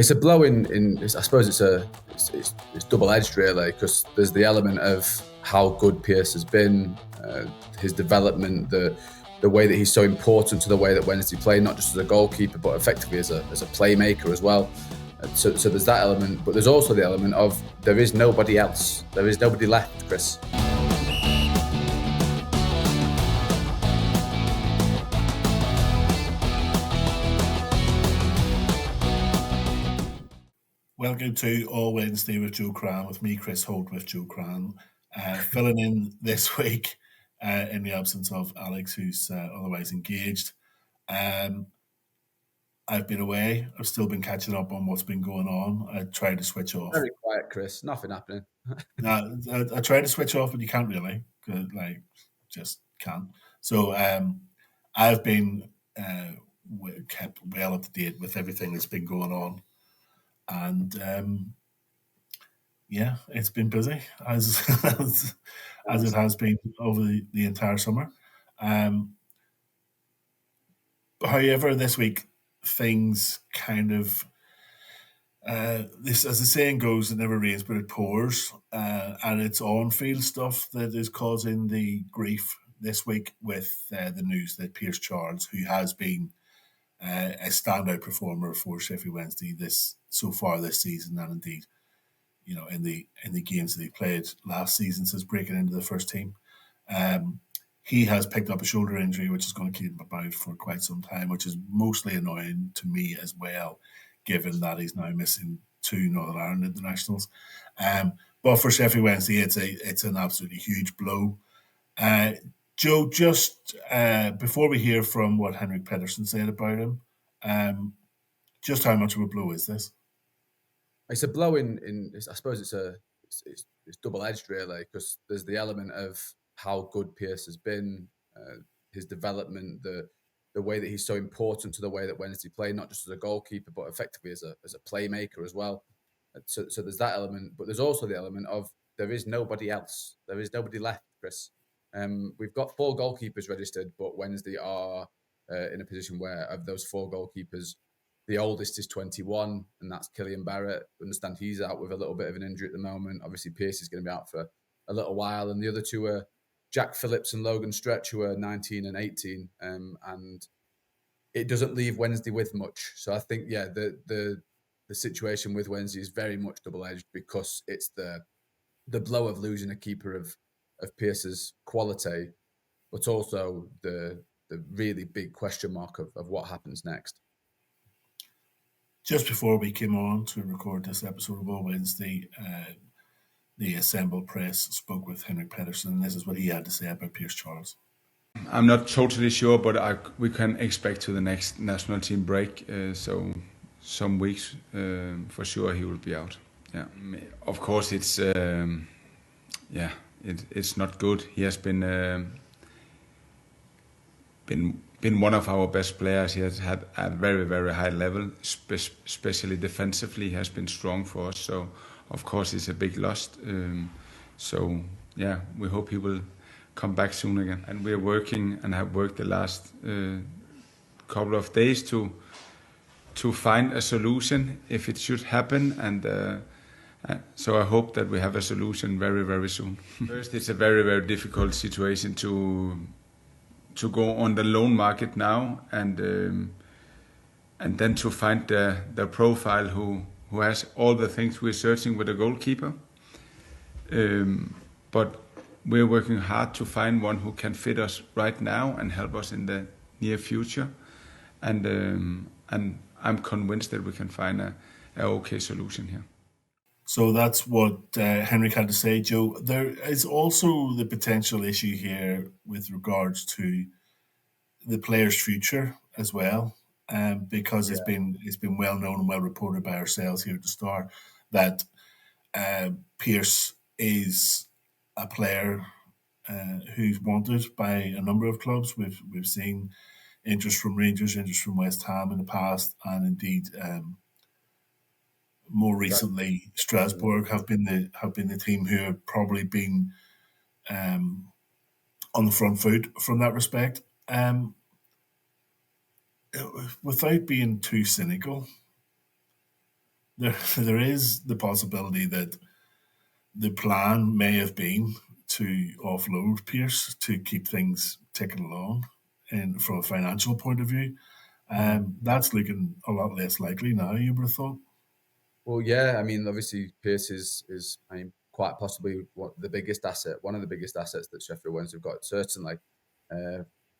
It's a blow I suppose it's double-edged really, because there's the element of how good Pierce has been, his development, the way that he's so important to the way that Wednesday play, not just as a goalkeeper, but effectively as a playmaker as well. So there's that element, but there's also the element of there is nobody else. There is nobody left, Chris. Welcome to All Wednesday with Joe Cran, with me, Chris Holt, with Joe Cran, filling in this week in the absence of Alex, who's otherwise engaged. I've been away. I've still been catching up on what's been going on. I tried to switch off. Very quiet, Chris. Nothing happening. I tried to switch off, but you can't really. Just can't. So I've been kept well up to date with everything that's been going on. And yeah, it's been busy as it has been over the entire summer. However, this week things kind of this, as the saying goes, it never rains but it pours, and it's on-field stuff that is causing the grief this week with the news that Pierce Charles, who has been a standout performer for Sheffield Wednesday so far this season, and indeed, in the games that he played last season since breaking into the first team, he has picked up a shoulder injury, which is going to keep him about for quite some time, which is mostly annoying to me as well, given that he's now missing 2 Northern Ireland internationals. But for Sheffield Wednesday, it's an absolutely huge blow. Joe, just before we hear from what Henrik Pedersen said about him, just how much of a blow is this? It's a blow I suppose it's double-edged really, because there's the element of how good Pierce has been, his development, the way that he's so important to the way that Wednesday play, not just as a goalkeeper, but effectively as a playmaker as well. So there's that element, but there's also the element of there is nobody else. There is nobody left, Chris. We've got 4 goalkeepers registered, but Wednesday are in a position where of those 4 goalkeepers, the oldest is 21, and that's Killian Barrett. I understand he's out with a little bit of an injury at the moment. Obviously, Pierce is going to be out for a little while, and the other 2 are Jack Phillips and Logan Stretch, who are 19 and 18, and it doesn't leave Wednesday with much. So I think, yeah, the situation with Wednesday is very much double-edged, because it's the blow of losing a keeper of Pierce's quality, but also the really big question mark of what happens next. Just before we came on to record this episode of All Wednesday, the assembled press spoke with Henrik Pedersen, and this is what he had to say about Pierce Charles. I'm not totally sure, but we can expect to the next national team break, so some weeks for sure he will be out. Yeah, of course it's it's not good. He has been one of our best players. He has had a very, very high level, especially defensively. He has been strong for us. So, of course, it's a big loss. So, yeah, we hope he will come back soon again. And we're working and have worked the last couple of days to find a solution if it should happen. And so I hope that we have a solution very, very soon. First, it's a very, very difficult situation to go on the loan market now, and then to find the profile who has all the things we're searching with a goalkeeper. But we're working hard to find one who can fit us right now and help us in the near future. And I'm convinced that we can find a okay solution here. So that's what Henrik had to say, Joe. There is also the potential issue here with regards to the player's future as well, because it's been well known and well reported by ourselves here at the Star that Pierce is a player who's wanted by a number of clubs. We've seen interest from Rangers, interest from West Ham in the past, and indeed. More recently, Strasbourg have been the team who have probably been on the front foot from that respect. Without being too cynical, there is the possibility that the plan may have been to offload Pearce to keep things ticking along, and from a financial point of view, that's looking a lot less likely now. You would have thought. Well, yeah, I mean, obviously Pearce is I mean, quite possibly one of the biggest assets that Sheffield Wednesday have got, certainly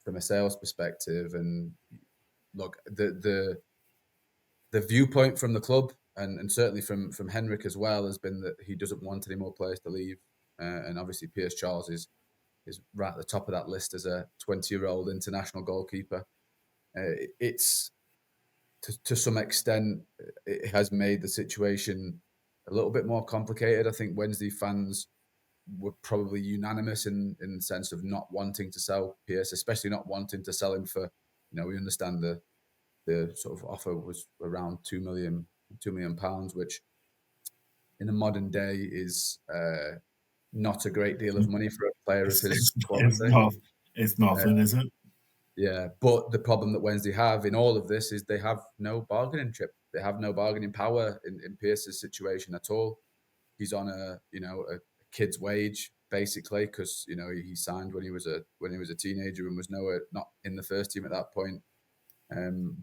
from a sales perspective. And look, the viewpoint from the club and certainly from Henrik as well has been that he doesn't want any more players to leave, and obviously Pierce Charles is right at the top of that list as a 20-year-old international goalkeeper. It's to some extent, it has made the situation a little bit more complicated. I think Wednesday fans were probably unanimous in the sense of not wanting to sell Pierce, especially not wanting to sell him for, we understand the sort of offer was around £2 million, which in a modern day is not a great deal of money for a player of his quality. It's nothing, is it? Yeah, but the problem that Wednesday have in all of this is they have no bargaining chip. They have no bargaining power in Pierce's situation at all. He's on a kid's wage basically because he signed when he was a teenager and was not in the first team at that point.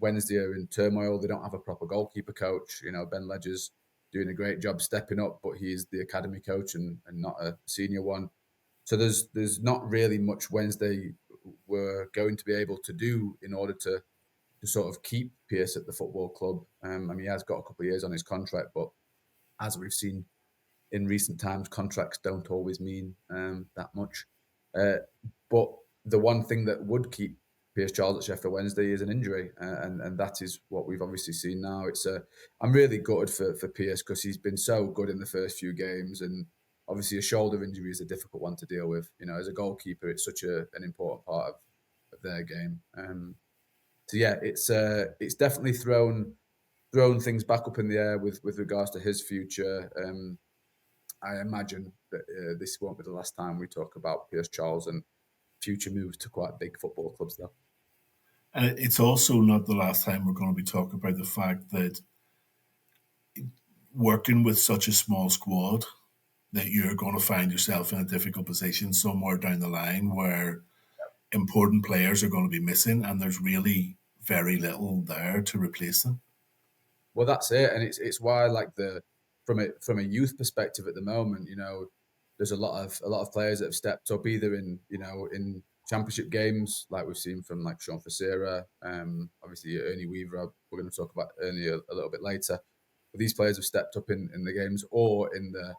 Wednesday are in turmoil. They don't have a proper goalkeeper coach. Ben Ledger's doing a great job stepping up, but he is the academy coach and not a senior one. So there's not really much Wednesday were going to be able to do in order to sort of keep Pierce at the football club. I mean, he has got a couple of years on his contract, but as we've seen in recent times, contracts don't always mean that much. But the one thing that would keep Pierce Charles at Sheffield Wednesday is an injury, and that is what we've obviously seen now. I'm really gutted for Pierce because he's been so good in the first few games, and obviously a shoulder injury is a difficult one to deal with. As a goalkeeper, it's such an important part of their game. So yeah, it's definitely thrown things back up in the air with regards to his future. I imagine that this won't be the last time we talk about Pierce Charles and future moves to quite big football clubs, though. And it's also not the last time we're going to be talking about the fact that working with such a small squad, that you're going to find yourself in a difficult position somewhere down the line where important players are going to be missing and there's really very little there to replace them. Well, that's it, and it's why, like, from a youth perspective at the moment, there's a lot of players that have stepped up either in championship games, like we've seen from like Sean Facera, obviously Ernie Weaver. We're going to talk about Ernie a little bit later. But these players have stepped up in the games or in the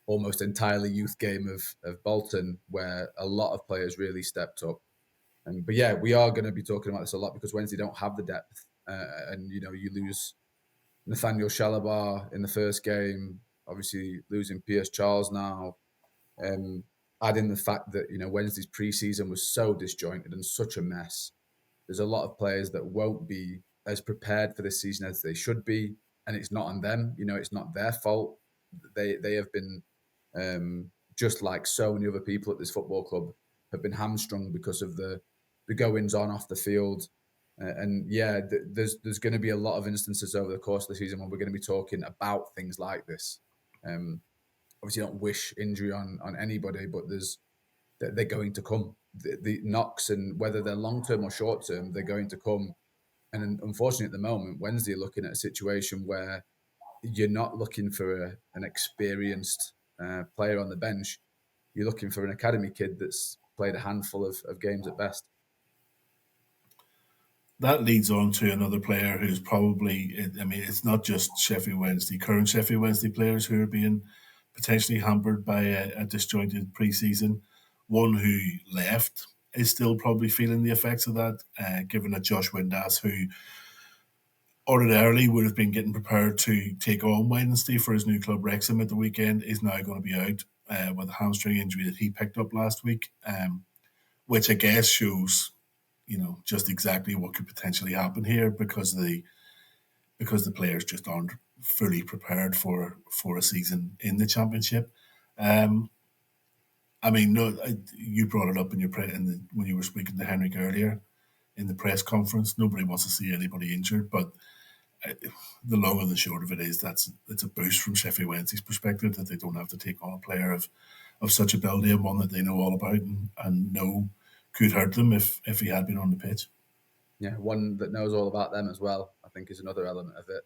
almost entirely youth game of Bolton, where a lot of players really stepped up. But yeah, we are going to be talking about this a lot because Wednesday don't have the depth, and you lose Nathaniel Shalabar in the first game, obviously losing Pierce Charles now. Adding the fact that Wednesday's pre-season was so disjointed and such a mess. There's a lot of players that won't be as prepared for this season as they should be, and it's not on them. It's not their fault. They have been just like so many other people at this football club have been hamstrung because of the goings on off the field. And yeah, there's going to be a lot of instances over the course of the season when we're going to be talking about things like this. Obviously, don't wish injury on anybody, but they're going to come. The knocks, and whether they're long term or short term, they're going to come. And unfortunately, at the moment, Wednesday are looking at a situation where you're not looking for an experienced player on the bench. You're looking for an academy kid that's played a handful of games at best. That leads on to another player who's probably, I mean, it's not just current Sheffield Wednesday players who are being potentially hampered by a disjointed pre-season. One who left is still probably feeling the effects of that, given that Josh Windass, who ordinarily would have been getting prepared to take on Wednesday for his new club Wrexham at the weekend, is now going to be out with a hamstring injury that he picked up last week, which I guess shows just exactly what could potentially happen here because the players just aren't fully prepared for a season in the Championship. I mean, no, you brought it up when you were speaking to Henrik earlier in the press conference. Nobody wants to see anybody injured, but the long and the short of it is it's a boost from Sheffield Wednesday's perspective that they don't have to take on a player of such ability and one that they know all about and know could hurt them if he had been on the pitch. Yeah, one that knows all about them as well, I think, is another element of it.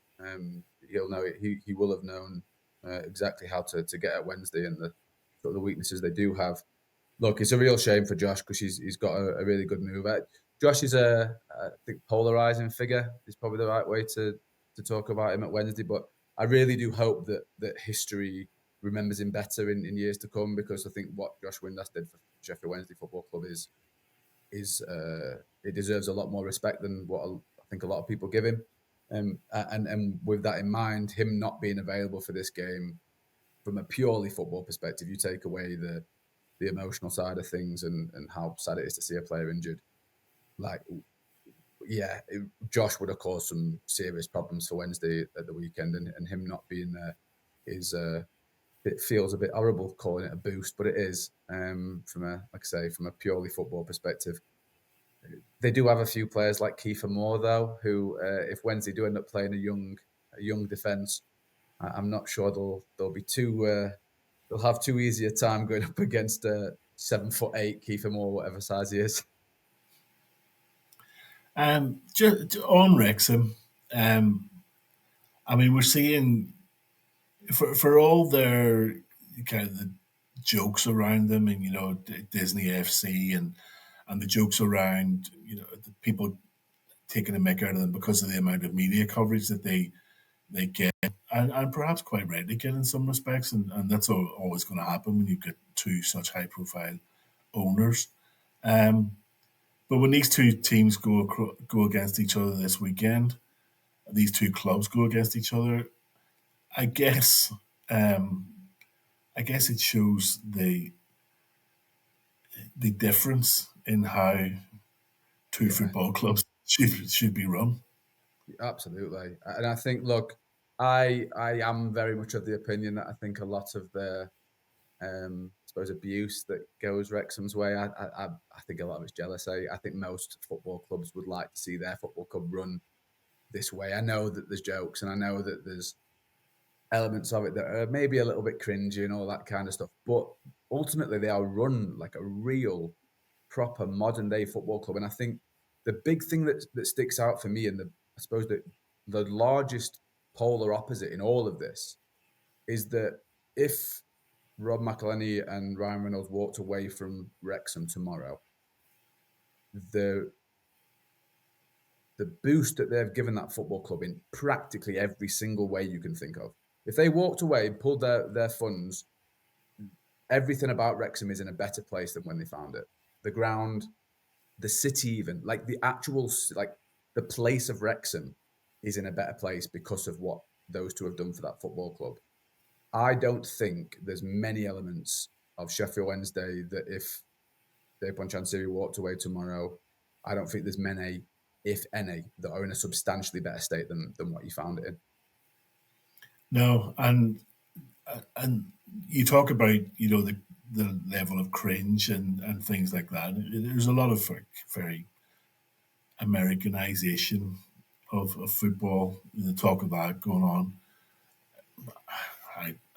He'll know it. He will have known exactly how to get at Wednesday and the sort of the weaknesses they do have. Look, it's a real shame for Josh because he's got a really good move. Josh is I think, polarizing figure is probably the right way to talk about him at Wednesday. But I really do hope that history remembers him better in years to come, because I think what Josh Windass did for Sheffield Wednesday Football Club is it deserves a lot more respect than what I think a lot of people give him. And with that in mind, him not being available for this game, from a purely football perspective, you take away the emotional side of things and how sad it is to see a player injured. Like, yeah, Josh would have caused some serious problems for Wednesday at the weekend, and him not being there is it feels a bit horrible calling it a boost, but it is from a purely football perspective. They do have a few players like Kiefer Moore, though, who, if Wednesday do end up playing a young defence, I'm not sure they'll be too. They'll have too easy a time going up against 7'8" Kiefer Moore, whatever size he is. Just on Wrexham, I mean, we're seeing for all their kind of the jokes around them, and Disney FC and the jokes around the people taking a mick out of them because of the amount of media coverage that they get, and perhaps quite rightly get in some respects, and that's always going to happen when you get two such high profile owners. But when these two teams go against each other this weekend, these two clubs go against each other, I guess it shows the difference in how two football clubs should be run. Absolutely. And I think, look, I am very much of the opinion that I think a lot of the I suppose abuse that goes Wrexham's way, I think a lot of it's jealousy. I think most football clubs would like to see their football club run this way. I know that there's jokes and I know that there's elements of it that are maybe a little bit cringy and all that kind of stuff, but ultimately they are run like a real proper modern day football club. And I think the big thing that sticks out for me, and I suppose that the largest polar opposite in all of this, is that if Rob McElhenney and Ryan Reynolds walked away from Wrexham tomorrow, the boost that they've given that football club in practically every single way you can think of. If they walked away, pulled their funds, everything about Wrexham is in a better place than when they found it. The ground, the city, even like the actual, like the place of Wrexham is in a better place because of what those two have done for that football club. I don't think there's many elements of Sheffield Wednesday that if Dave Bonchansiri walked away tomorrow, I don't think there's many, if any, that are in a substantially better state than what you found it in. No, and you talk about the level of cringe and things like that. There's a lot of very Americanization of football. The talk of that going on.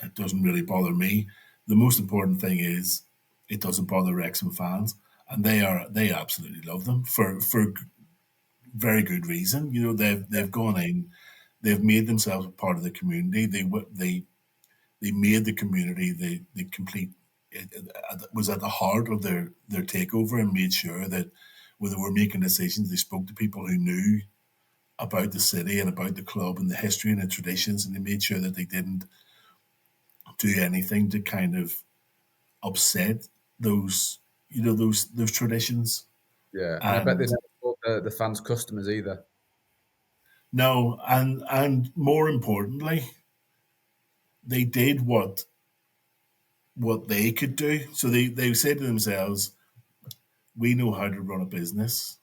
It doesn't really bother me. The most important thing is it doesn't bother Wrexham fans, and they absolutely love them for very good reason. They've gone in, they've made themselves a part of the community. They made the community the complete. It was at the heart of their takeover, and made sure that when they were making decisions, they spoke to people who knew about the city and about the club and the history and the traditions, and they made sure that they didn't do anything to kind of upset those traditions. Yeah, and I bet they never thought the fans' customers either. No, and more importantly, they did what they could do. So they said to themselves, "We know how to run a business.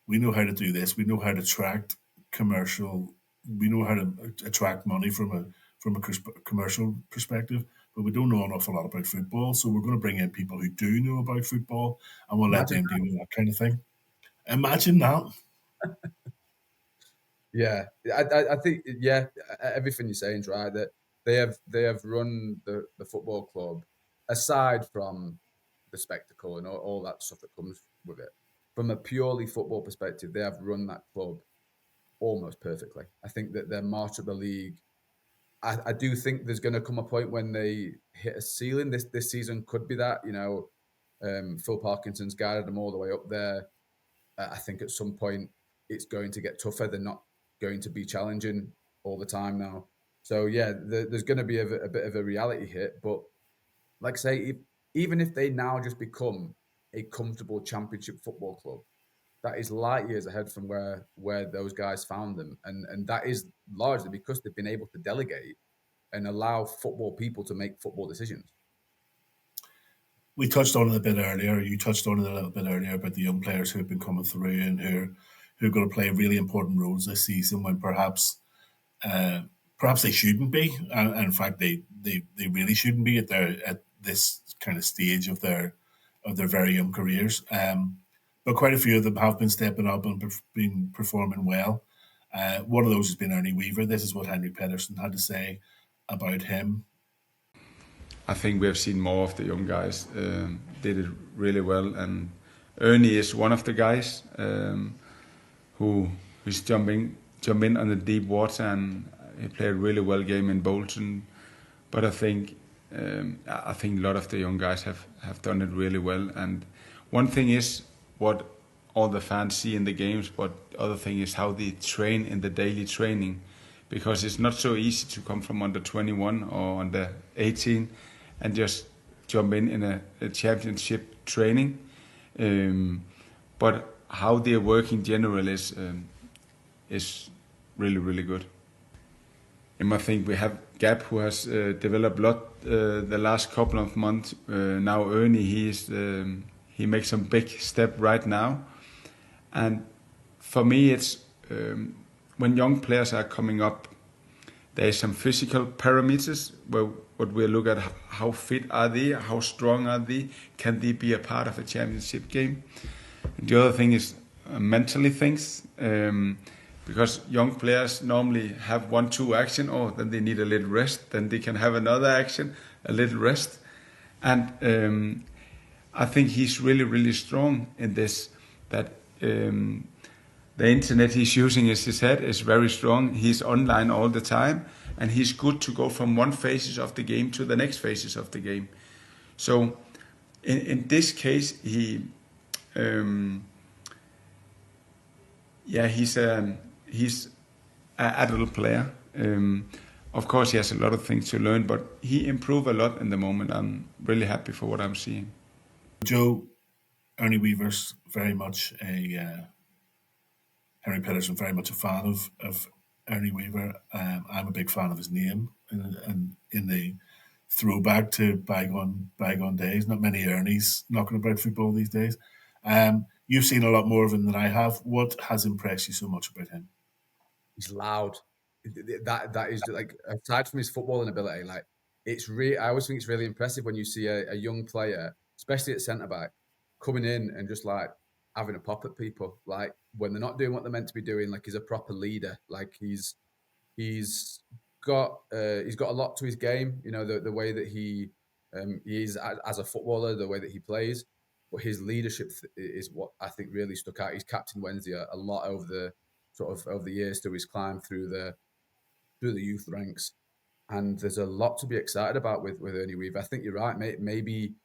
We know how to do this. We know how to attract commercial. We know how to attract money from a commercial perspective, but we don't know an awful lot about football. So we're going to bring in people who do know about football, and we'll let them deal with that kind of thing." Imagine that. Yeah, I think everything you're saying is right. That they have run the football club aside from the spectacle and all that stuff that comes with it. From a purely football perspective, they have run that club almost perfectly. I think that their march up the league. I do think there's going to come a point when they hit a ceiling. This season could be that. Phil Parkinson's guided them all the way up there. I think at some point it's going to get tougher. They're not going to be challenging all the time now. So yeah, there's going to be a bit of a reality hit. But like I say, even if they now just become a comfortable championship football club, that is light years ahead from where those guys found them, and that is largely because they've been able to delegate and allow football people to make football decisions. We touched on it a bit earlier. You touched on it a little bit earlier about the young players who have been coming through and who are going to play really important roles this season when perhaps they shouldn't be. And in fact, they really shouldn't be at this kind of stage of their very young careers. But quite a few of them have been stepping up and been performing well. One of those has been Ernie Weaver. This is what Henrik Pedersen had to say about him. I think we have seen more of the young guys did it really well, and Ernie is one of the guys who's jumping on the deep water, and he played a really well game in Bolton. But I think a lot of the young guys have done it really well. And one thing is what all the fans see in the games, but the other thing is how they train in the daily training, because it's not so easy to come from under 21 or under 18 and just jump in a championship training. But how they're working generally is really, really good. And I think we have Gab, who has developed a lot the last couple of months. Now Ernie, he makes some big step right now. And for me, it's when young players are coming up, there is some physical parameters where what we look at: how fit are they, how strong are they, can they be a part of a championship game? And the other thing is mentally things, because young players normally have 1-2 action, then they need a little rest, then they can have another action, a little rest. And I think he's really, really strong in this, that the internet he's using in his head is very strong. He's online all the time, and he's good to go from one phases of the game to the next phases of the game. So in this case, he's an adult player. Of course, he has a lot of things to learn, but he improved a lot in the moment. I'm really happy for what I'm seeing. Joe, Ernie Weaver's very much Henrik Pedersen, very much a fan of Ernie Weaver. I'm a big fan of his name, and in the throwback to bygone days. Not many Ernies knocking about football these days. You've seen a lot more of him than I have. What has impressed you so much about him? He's loud. That is like, aside from his footballing ability, like I always think it's really impressive when you see a young player, especially at centre back, coming in and just like having a pop at people, like when they're not doing what they're meant to be doing. Like, he's a proper leader. Like he's got a lot to his game. You know, the way that he is as a footballer, the way that he plays. But his leadership is what I think really stuck out. He's captained Wednesday a lot over the years through his climb through the youth ranks, and there's a lot to be excited about with Ernie Weaver. I think you're right, mate. Maybe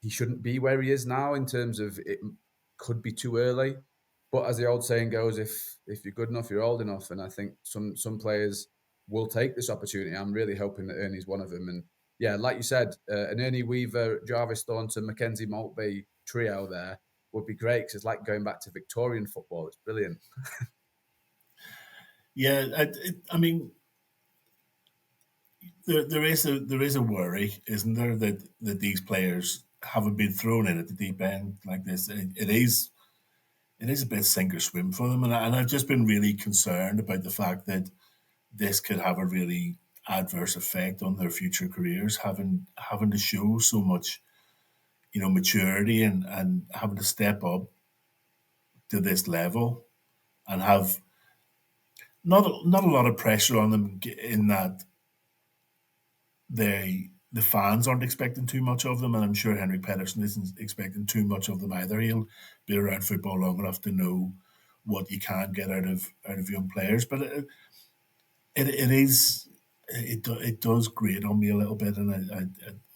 he shouldn't be where he is now in terms of it could be too early. But as the old saying goes, if you're good enough, you're old enough. And I think some players will take this opportunity. I'm really hoping that Ernie's one of them. And yeah, like you said, an Ernie Weaver, Jarvis Thornton, Mackenzie Maltby trio there would be great, because it's like going back to Victorian football. It's brilliant. Yeah, I mean, there is a worry, isn't there, that these players haven't been thrown in at the deep end like this. It is a bit sink or swim for them, and I've just been really concerned about the fact that this could have a really adverse effect on their future careers, having to show so much, maturity and having to step up to this level and have not a lot of pressure on them in that the fans aren't expecting too much of them, and I'm sure Henrik Pedersen isn't expecting too much of them either. He'll be around football long enough to know what you can get out of young players, but it does grate on me a little bit, and I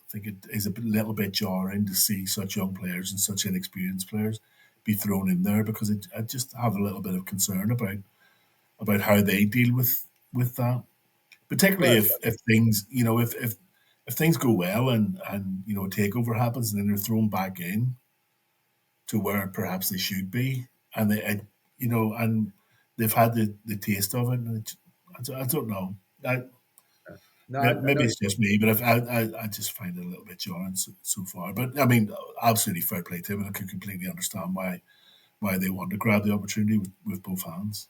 think it is a little bit jarring to see such young players and such inexperienced players be thrown in there, because I just have a little bit of concern about how they deal with that, particularly Well, if things, if things go well and a takeover happens and then they're thrown back in to where perhaps they should be, and and they've had the taste of it, and I don't know. no, I know. Maybe it's just me, but I just find it a little bit jarring so far. But I mean, absolutely fair play to him, and I can completely understand why they want to grab the opportunity with both hands.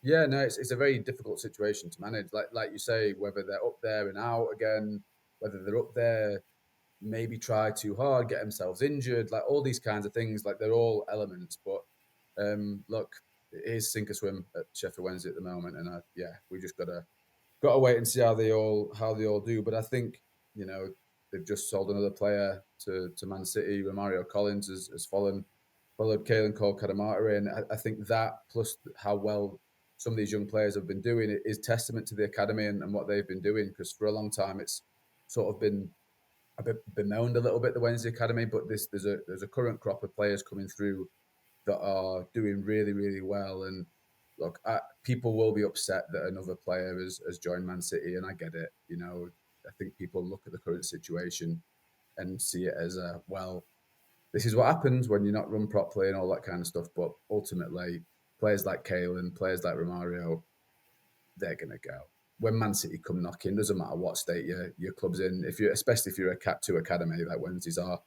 Yeah, no, it's a very difficult situation to manage. Like you say, whether they're up there and out again, whether they're up there, maybe try too hard, get themselves injured, like all these kinds of things. Like they're all elements. But look, it is sink or swim at Sheffield Wednesday at the moment, and we just gotta wait and see how they all do. But I think they've just sold another player to Man City. Romario Collins has followed Caelan Cole Kadamata, and I think that plus how well some of these young players have been doing it is testament to the academy and what they've been doing. Because for a long time, it's sort of been a bit bemoaned a little bit, the Wednesday Academy, but there's a current crop of players coming through that are doing really, really well. And look, people will be upset that another player has joined Man City, and I get it. I think people look at the current situation and see it as this is what happens when you're not run properly and all that kind of stuff. But ultimately, players like Caelan, players like Romario, they're going to go. When Man City come knocking, doesn't matter what state your club's in. Especially if you're a Cat 2 academy like Wednesdays are,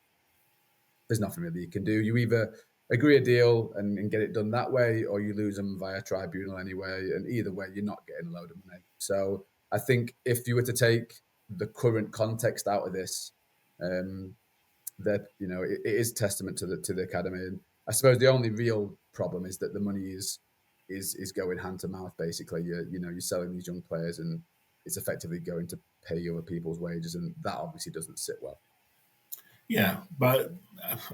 there's nothing really you can do. You either agree a deal and get it done that way, or you lose them via tribunal anyway. And either way, you're not getting a load of money. So I think if you were to take the current context out of this, that it is testament to the academy. And I suppose the only real problem is that the money is going hand to mouth. Basically, you're selling these young players, and it's effectively going to pay other people's wages, and that obviously doesn't sit well. Yeah, but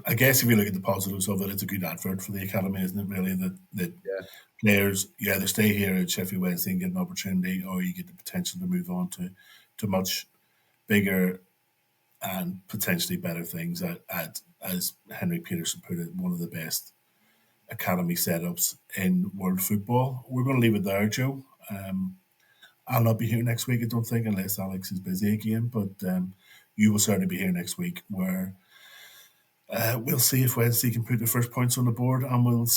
I guess if you look at the positives of it, it's a good advert for the academy, isn't it? Really, that players, you either stay here at Sheffield Wednesday and get an opportunity, or you get the potential to move on to much bigger and potentially better things at as Henrik Pedersen put it, one of the best academy setups in world football. We're going to leave it there, Joe. I'll not be here next week, I don't think, unless Alex is busy again. But you will certainly be here next week, where we'll see if Wednesday can put the first points on the board, and we'll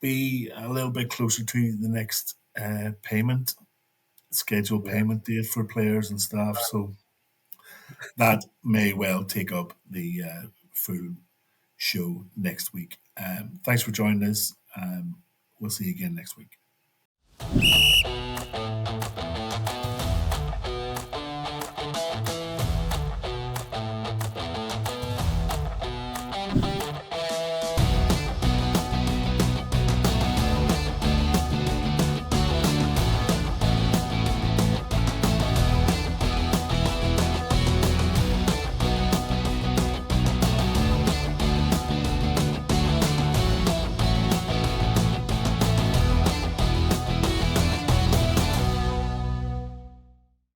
be a little bit closer to the next scheduled payment date for players and staff. So that may well take up the full show next week. Thanks for joining us. We'll see you again next week.